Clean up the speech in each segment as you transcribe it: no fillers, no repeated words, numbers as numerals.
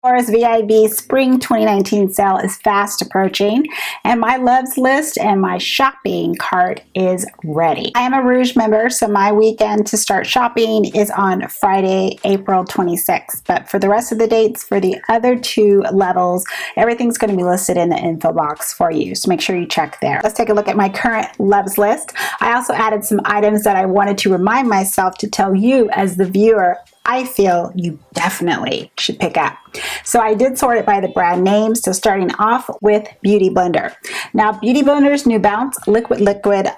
Sephora's VIB Spring 2019 sale is fast approaching, and my loves list and my shopping cart is ready. I am a Rouge member, so my weekend to start shopping is on Friday, April 26th. But for the rest of the dates for the other two levels, everything's going to be listed in the info box for you, so make sure you check there. Let's take a look at my current loves list. I also added some items that I wanted to remind myself to tell you as the viewer I feel you definitely should pick up. So I did sort it by the brand name. So starting off with BeautyBlender. Now BeautyBlender's New Bounce Liquid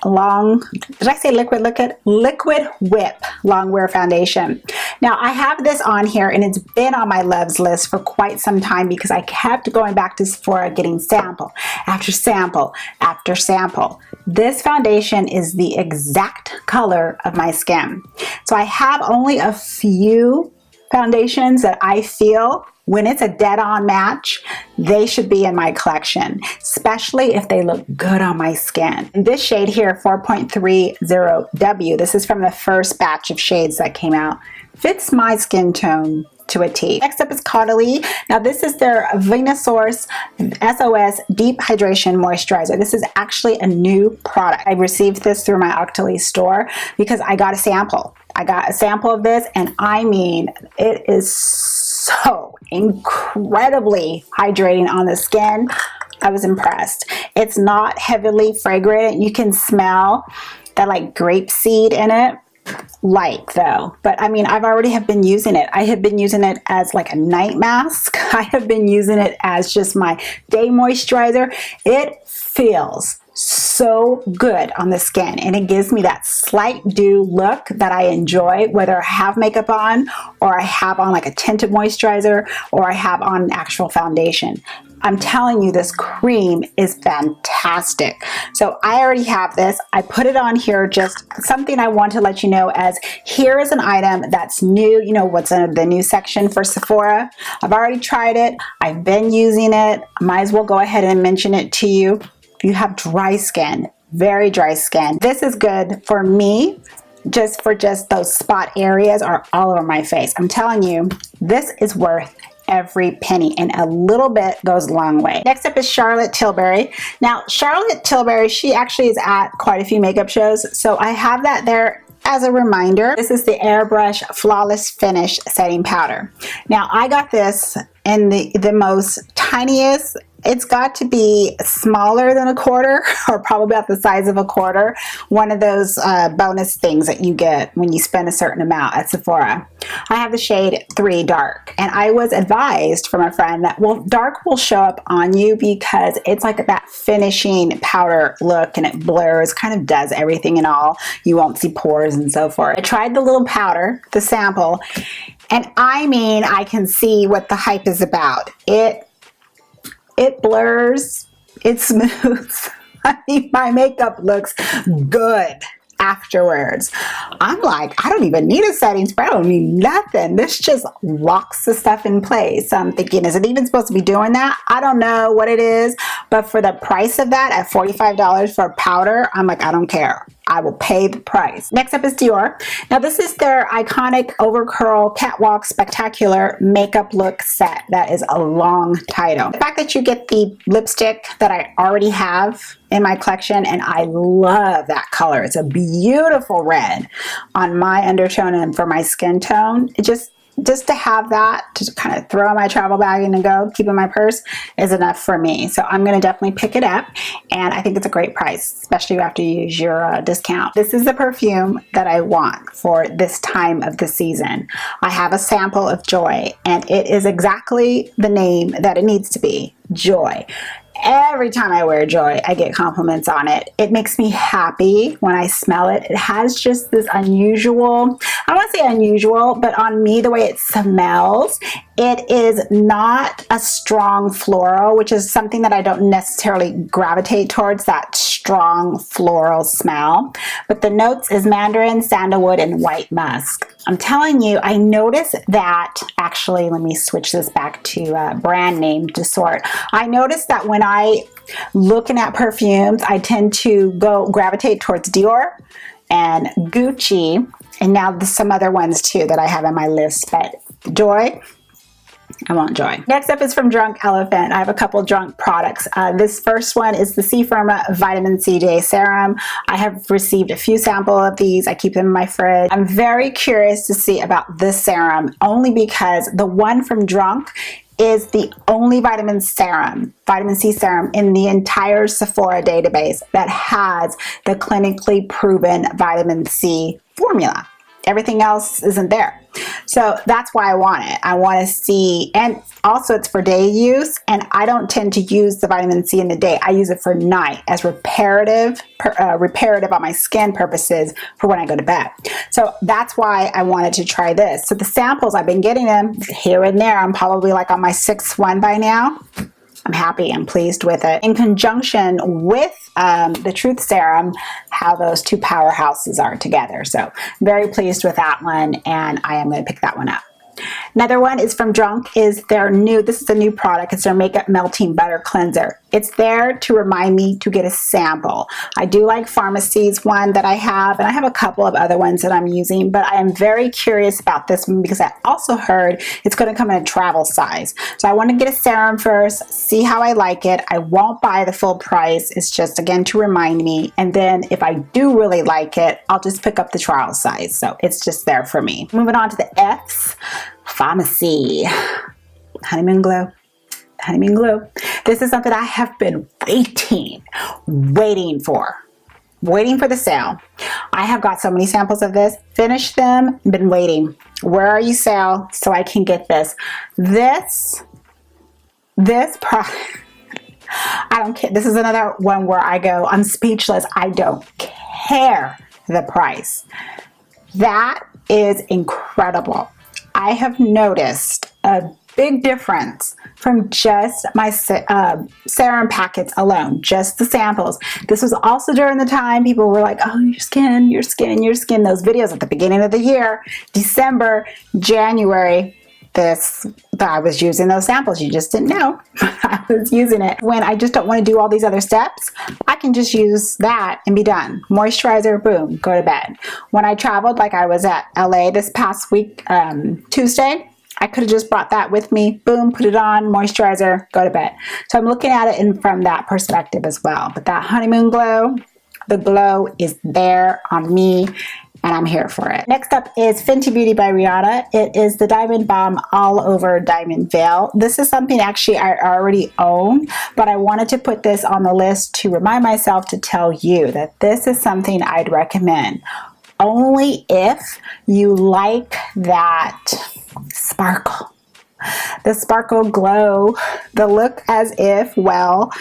Long, did I say Liquid Whip Long Wear Foundation. Now I have this on here and it's been on my loves list for quite some time because I kept going back to Sephora getting sample after sample after sample. This foundation is the exact color of my skin. So I have only a few foundations that I feel when it's a dead-on match, they should be in my collection, especially if they look good on my skin. And this shade here, 4.30W, this is from the first batch of shades that came out, fits my skin tone to a T. Next up is Caudalie. Now this is their Vinosource SOS Deep Hydration Moisturizer. This is actually a new product. I received this through my Octoly store because I got a sample. I got a sample of this and I mean, it is so incredibly hydrating on the skin. I was impressed. It's not heavily fragrant. You can smell that like grape seed in it. Light though, but I mean I've already have been using it. I have been using it as like a night mask. I have been using it as just my day moisturizer. It feels so good on the skin and it gives me that slight dew look that I enjoy, whether I have makeup on or I have on like a tinted moisturizer or I have on an actual foundation. I'm telling you, this cream is fantastic. So I already have this. I put it on here, just something I want to let you know as here is an item that's new. You know what's in the new section for Sephora. I've already tried it. I've been using it. Might as well go ahead and mention it to you. If you have dry skin, very dry skin, this is good for me. Just for those spot areas or all over my face. I'm telling you, this is worth every penny and a little bit goes a long way. Next up is Charlotte Tilbury. Now Charlotte Tilbury, she actually is at quite a few makeup shows, so I have that there as a reminder. This is the Airbrush Flawless Finish Setting Powder. Now I got this in the most tiniest, it's got to be smaller than a quarter or probably about the size of a quarter. One of those bonus things that you get when you spend a certain amount at Sephora. I have the shade 3 Dark and I was advised from a friend that, well, dark will show up on you because it's like that finishing powder look and it blurs, kind of does everything and all. You won't see pores and so forth. I tried the little powder, the sample, and I mean, I can see what the hype is about. It blurs, it smooths. I mean, my makeup looks good afterwards. I'm like, I don't even need a setting spray. I don't need nothing. This just locks the stuff in place. So I'm thinking, is it even supposed to be doing that? I don't know what it is, but for the price of that at $45 for a powder, I'm like, I don't care. I will pay the price. Next up is Dior. Now this is their iconic Overcurl Catwalk Spectacular Makeup Look Set. That is a long title. The fact that you get the lipstick that I already have in my collection, and I love that color. It's a beautiful red on my undertone and for my skin tone. It just to have that to kind of throw in my travel bag and go keep in my purse is enough for me. So I'm going to definitely pick it up, and I think it's a great price, especially after you use your discount. This is the perfume that I want for this time of the season. I have a sample of Joy, and it is exactly the name that it needs to be, Joy. Every time I wear Joy, I get compliments on it. It makes me happy when I smell it. It has just this unusual, I don't want to say unusual, but on me, the way it smells, it is not a strong floral, which is something that I don't necessarily gravitate towards, that strong floral smell. But the notes is mandarin, sandalwood, and white musk. I'm telling you, I noticed that, actually, let me switch this back to brand name to sort. I noticed that when I looking at perfumes, I tend to gravitate towards Dior and Gucci, and now there's some other ones too that I have on my list, but Joy, I won't join. Next up is from Drunk Elephant. I have a couple Drunk products. This first one is the C-Firma Vitamin C Day Serum. I have received a few samples of these. I keep them in my fridge. I'm very curious to see about this serum, only because the one from Drunk is the only vitamin C serum in the entire Sephora database that has the clinically proven vitamin C formula. Everything else isn't there. So that's why I want it. I want to see, and also it's for day use, and I don't tend to use the vitamin C in the day. I use it for night as reparative on my skin purposes for when I go to bed. So that's why I wanted to try this. So the samples, I've been getting them here and there. I'm probably like on my 6th one by now. I'm happy, I'm pleased with it. In conjunction with the Truth Serum, how those two powerhouses are together. So very pleased with that one, and I am going to pick that one up. Another one is from Drunk, is their new, this is a new product, it's their Makeup Melting Butter Cleanser. It's there to remind me to get a sample. I do like Farmacy's one that I have, and I have a couple of other ones that I'm using, but I am very curious about this one because I also heard it's going to come in a travel size. So I want to get a serum first, see how I like it. I won't buy the full price. It's just, again, to remind me. And then if I do really like it, I'll just pick up the trial size. So it's just there for me. Moving on to the F's. Farmacy. Honeymoon Glow. Honeymoon Glow. This is something I have been waiting for the sale. I have got so many samples of this, finished them, been waiting. Where are you, sale? So I can get this. This product, I don't care. This is another one where I go, I'm speechless. I don't care the price. That is incredible. I have noticed a big difference from just my serum packets alone, just the samples. This was also during the time people were like, oh, your skin. Those videos at the beginning of the year, December, January, I was using those samples. You just didn't know I was using it. When I just don't want to do all these other steps, I can just use that and be done. Moisturizer, boom, go to bed. When I traveled, like I was at LA this past week, Tuesday, I could have just brought that with me. Boom, put it on, moisturizer, go to bed. So I'm looking at it from that perspective as well. But that Honeymoon Glow, the glow is there on me, and I'm here for it. Next up is Fenty Beauty by Rihanna. It is the Diamond Balm All Over Diamond Veil. This is something actually I already own, but I wanted to put this on the list to remind myself to tell you that this is something I'd recommend. Only if you like that sparkle. The sparkle glow, the look as if, well,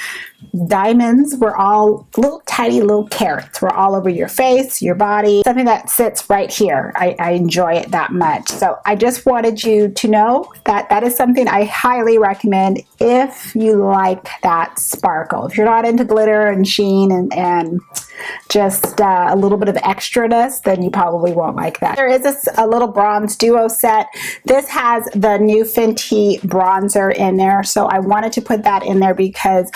diamonds were all little tiny little carrots were all over your face, your body, something that sits right here. I enjoy it that much. So I just wanted you to know that that is something I highly recommend if you like that sparkle. If you're not into glitter and sheen and just a little bit of extraness, then you probably won't like that. There is a little bronze duo set. This has the new Fenty bronzer in there, so I wanted to put that in there because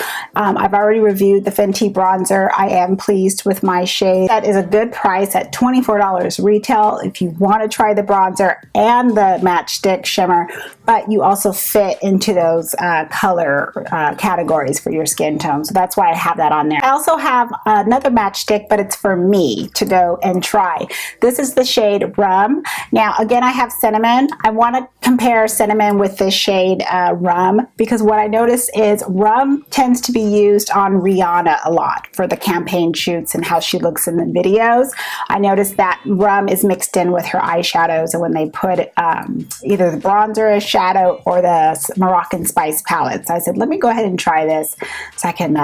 I've already reviewed the Fenty bronzer. I am pleased with my shade. That is a good price at $24 retail if you want to try the bronzer and the matchstick shimmer, but you also fit into those color categories for your skin tone. So that's why I have that on there. I also have another matchstick, but it's for me to go and try. This is the shade Rum. Now, again, I have Cinnamon. I want to compare Cinnamon with this shade Rum because what I notice is Rum tends to be used on Rihanna a lot for the campaign shoots and how she looks in the videos. I noticed that Rum is mixed in with her eyeshadows, and when they put either the bronzer as shadow or the Moroccan Spice palette. So I said, let me go ahead and try this so I can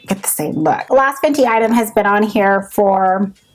get the same look. The last Fenty item has been on here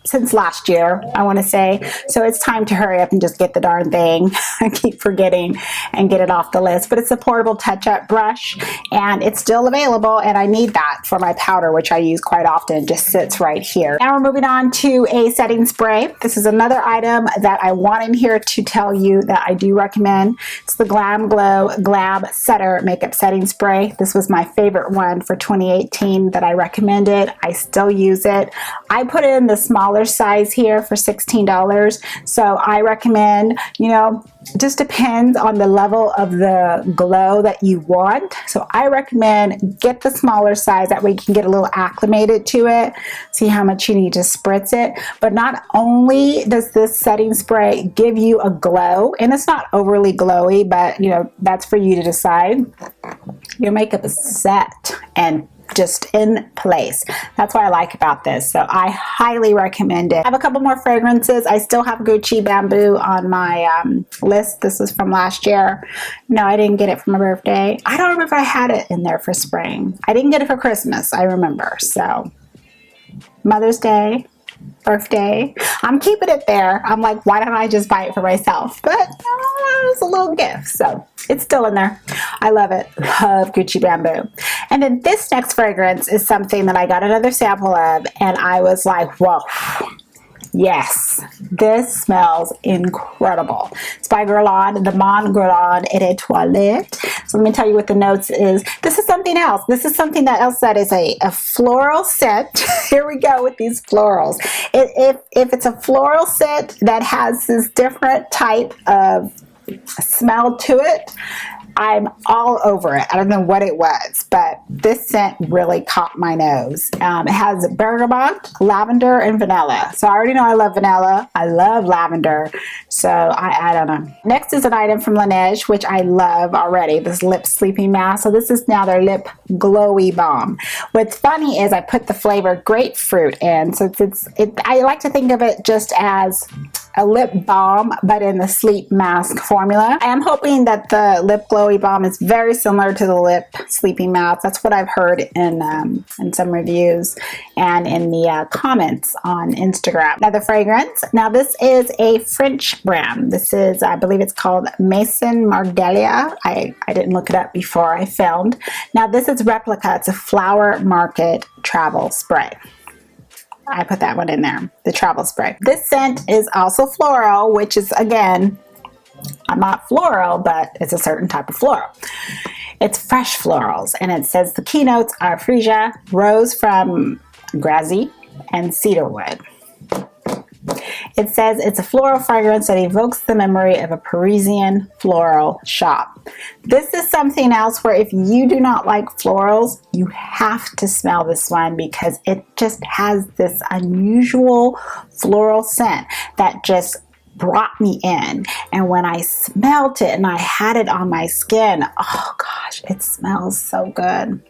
since last year, I want to say. So it's time to hurry up and just get the darn thing. I keep forgetting and get it off the list. But it's a portable touch-up brush, and it's still available, and I need that for my powder, which I use quite often. It just sits right here. Now we're moving on to a setting spray. This is another item that I want in here to tell you that I do recommend. It's the GlamGlow Glowsetter Makeup Setting Spray. This was my favorite one for 2018 that I recommended. I still use it. I put in the smaller smaller size here for $16. So I recommend, you know, just depends on the level of the glow that you want. So I recommend get the smaller size, that way you can get a little acclimated to it, see how much you need to spritz it. But not only does this setting spray give you a glow, and it's not overly glowy, but you know, that's for you to decide. Your makeup is set and just in place. That's what I like about this. So I highly recommend it. I have a couple more fragrances. I still have Gucci Bamboo on my list. This is from last year. No, I didn't get it for my birthday. I don't remember if I had it in there for spring. I didn't get it for Christmas, I remember. So Mother's Day, birthday, I'm keeping it there. I'm like, why don't I just buy it for myself? But it's a little gift, so it's still in there. I love it. Love Gucci Bamboo. And then this next fragrance is something that I got another sample of, and I was like, whoa, yes, this smells incredible. It's by Guerlain Mon Guerlain et des Toilettes. So let me tell you what the notes is. This is something else. This is something else that is a floral scent. Here we go with these florals. If it's a floral scent that has this different type of smell to it, I'm all over it. I don't know what it was, but this scent really caught my nose. It has bergamot, lavender, and vanilla. So I already know I love vanilla. I love lavender. So I don't know. Next is an item from Laneige, which I love already, this lip sleeping mask. So this is now their lip glowy balm. What's funny is I put the flavor grapefruit in. So I like to think of it just as a lip balm, but in the sleep mask formula. I am hoping that the lip glowy balm is very similar to the lip sleeping mask. That's what I've heard in some reviews and in the comments on Instagram. Now the fragrance. Now this is a French brand. This is, I believe it's called Maison Margiela. I didn't look it up before I filmed. Now this is Replica. It's a flower market travel spray. I put that one in there, the travel spray. This scent is also floral, which is, again, I'm not floral, but it's a certain type of floral. It's fresh florals, and it says the keynotes are freesia, rose from Grazi, and cedarwood. It says it's a floral fragrance that evokes the memory of a Parisian floral shop. This is something else where if you do not like florals, you have to smell this one because it just has this unusual floral scent that just brought me in. And when I smelled it and I had it on my skin, oh gosh, it smells so good.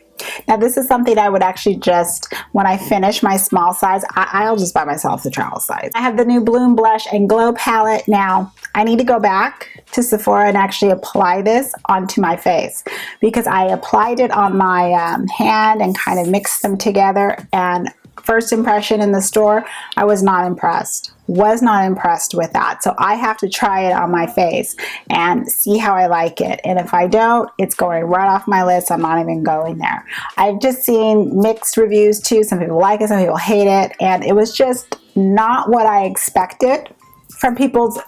Now this is something I would actually just, when I finish my small size, I'll just buy myself the travel size. I have the new Bloom Blush and Glow palette. Now I need to go back to Sephora and actually apply this onto my face because I applied it on my hand and kind of mixed them together, and first impression in the store, I was not impressed. Was not impressed with that. So I have to try it on my face and see how I like it. And if I don't, it's going right off my list. I'm not even going there. I've just seen mixed reviews too. Some people like it, some people hate it. And it was just not what I expected from people's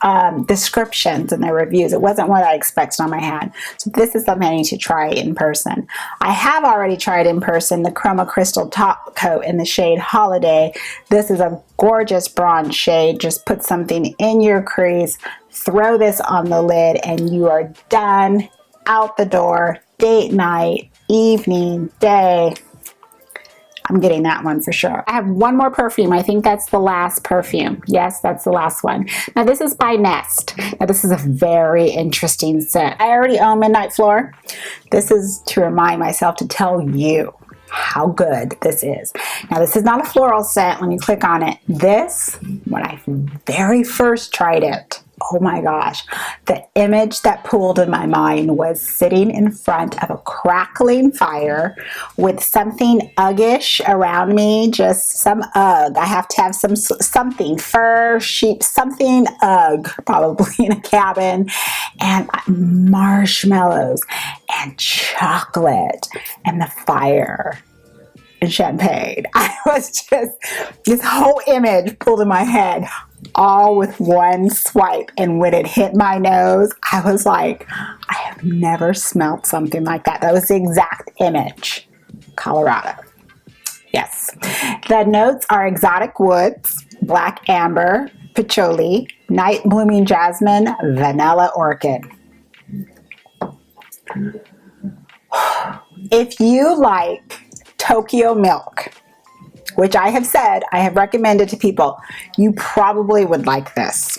descriptions and their reviews. It wasn't what I expected on my hand. So this is something I need to try in person. I have already tried in person the Chroma Crystal Top Coat in the shade Holiday. This is a gorgeous bronze shade. Just put something in your crease, throw this on the lid, and you are done. Out the door, date night, evening, day. I'm getting that one for sure. I have one more perfume. I think that's the last perfume. Yes, that's the last one. Now this is by Nest. Now this is a very interesting scent. I already own Midnight Floor. This is to remind myself to tell you how good this is. Now this is not a floral scent when you click on it. This, when I very first tried it, oh my gosh, the image that pooled in my mind was sitting in front of a crackling fire with something uggish around me, just some ugg. I have to have something, fur, sheep, something ugg, probably in a cabin, and marshmallows and chocolate and the fire and champagne. I was just, this whole image pulled in my head all with one swipe, and when it hit my nose, I was like, I have never smelled something like that. That was the exact image. Colorado. Yes. The notes are exotic woods, black amber, patchouli, night blooming jasmine, vanilla orchid. If you like Tokyo milk, which I have said, I have recommended to people, you probably would like this.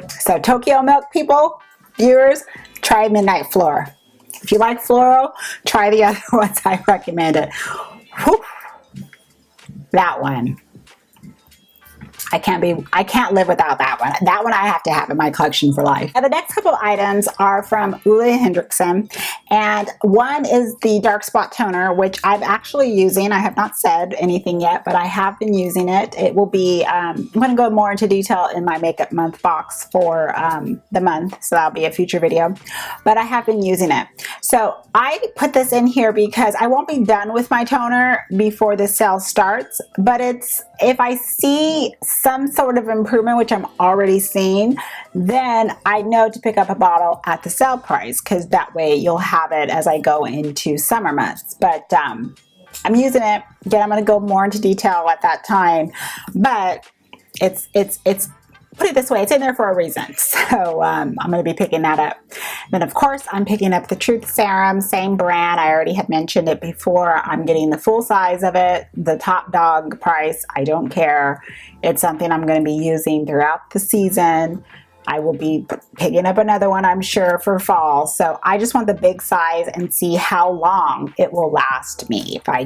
So Tokyo milk people, viewers, try Midnight Floor. If you like floral, try the other ones I recommended. Whew. That one. I can't live without that one. That one I have to have in my collection for life. Now the next couple items are from Ole Henriksen, and one is the Dark Spot Toner, which I'm actually using. I have not said anything yet, but I have been using it. It will be, I'm going to go more into detail in my Makeup Month box for the month, so that'll be a future video, but I have been using it. So I put this in here because I won't be done with my toner before the sale starts, but it's, if I see some sort of improvement, which I'm already seeing, then I know to pick up a bottle at the sale price, because that way you'll have it as I go into summer months. But I'm using it. Again, I'm going to go more into detail at that time, but it's put it this way, it's in there for a reason. So I'm going to be picking that up. Then of course I'm picking up the Truth Serum, same brand. I already had mentioned it before. I'm getting the full size of it, the top dog price. I don't care. It's something I'm going to be using throughout the season. I will be picking up another one, I'm sure, for fall. So I just want the big size and see how long it will last me. If I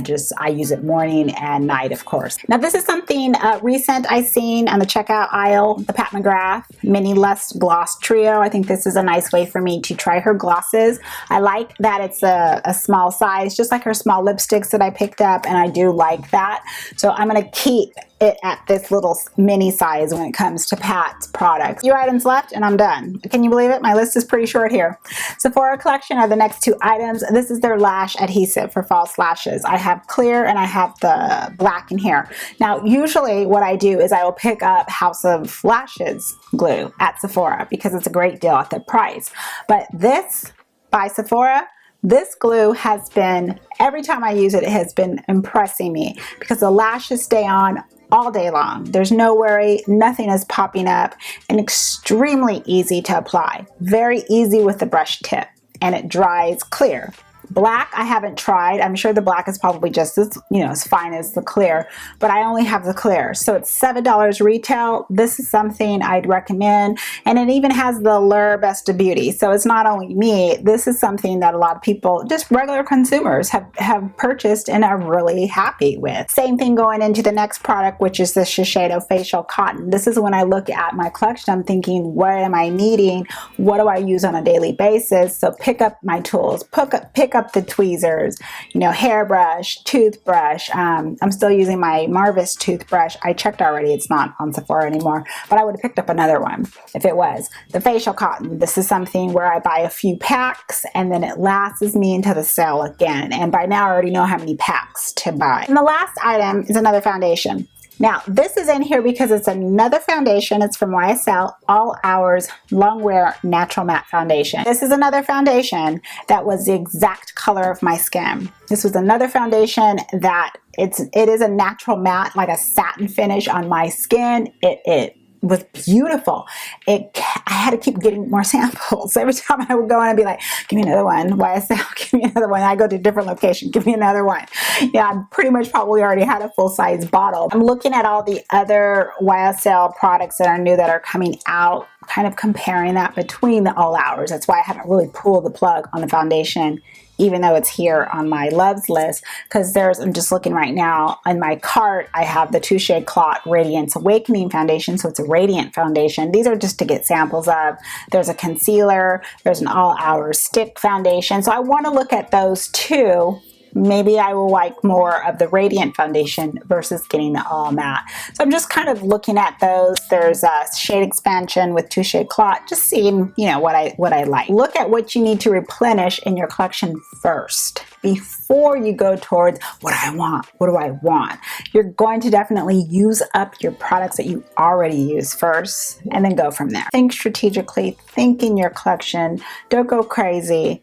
use it morning and night, of course. Now this is something recent I seen on the checkout aisle, the Pat McGrath Mini Lust Gloss Trio. I think this is a nice way for me to try her glosses. I like that it's a small size, just like her small lipsticks that I picked up, and I do like that. So I'm going to keep it at this little mini size when it comes to Pat's products. A few items left and I'm done. Can you believe it? My list is pretty short here. Sephora collection are the next two items. This is their lash adhesive for false lashes. I have clear and I have the black in here. Now usually what I do is I will pick up House of Lashes glue at Sephora because it's a great deal at the price. But this by Sephora, this glue has been, every time I use it, it has been impressing me because the lashes stay on all day long. There's no worry, nothing is popping up, and extremely easy to apply. Very easy with the brush tip, and it dries clear. Black I haven't tried. I'm sure the black is probably just as, as fine as the clear, but I only have the clear. So it's $7 retail. This is something I'd recommend, and it even has the Allure Best of Beauty. So it's not only me. This is something that a lot of people, just regular consumers, have purchased and are really happy with. Same thing going into the next product, which is the Shiseido Facial Cotton. This is when I look at my collection, I'm thinking, what am I needing? What do I use on a daily basis? So pick up my tools, pick up the tweezers, hairbrush, toothbrush. I'm still using my Marvis toothbrush. I checked already, it's not on Sephora anymore, but I would have picked up another one if it was. The Facial Cotton, this is something where I buy a few packs and then it lasts me until the sale again. And by now I already know how many packs to buy. And the last item is another foundation. Now, this is in here because it's another foundation. It's from YSL All Hours Long Wear Natural Matte Foundation. This is another foundation that was the exact color of my skin. This was another foundation that it is a natural matte, like a satin finish on my skin. It was beautiful. I had to keep getting more samples. Every time I would go in and be like, give me another one. YSL, give me another one. I go to a different location, give me another one. Yeah, I pretty much probably already had a full-size bottle. I'm looking at all the other YSL products that are new that are coming out, kind of comparing that between the All Hours. That's why I haven't really pulled the plug on the foundation, even though it's here on my loves list, because I'm just looking right now in my cart, I have the Touche Clot Radiance Awakening Foundation, so it's a radiant foundation. These are just to get samples of. There's a concealer, there's an All Hours Stick Foundation, so I want to look at those two. Maybe I will like more of the Radiant Foundation versus getting the All Matte. So I'm just kind of looking at those. There's a shade expansion with Touche Clot, just seeing, what I like. Look at what you need to replenish in your collection first before you go towards what I want. What do I want? You're going to definitely use up your products that you already use first and then go from there. Think strategically, think in your collection. Don't go crazy.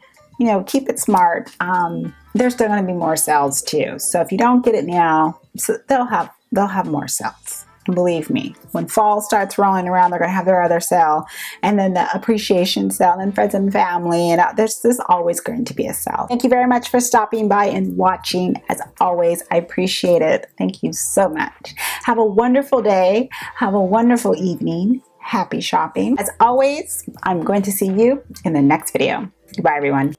Keep it smart. There's still going to be more sales too. So if you don't get it now, so they'll have more sales. And believe me, when fall starts rolling around, they're going to have their other sale, and then the appreciation sale, and friends and family, and there's always going to be a sale. Thank you very much for stopping by and watching. As always, I appreciate it. Thank you so much. Have a wonderful day. Have a wonderful evening. Happy shopping. As always, I'm going to see you in the next video. Goodbye, everyone.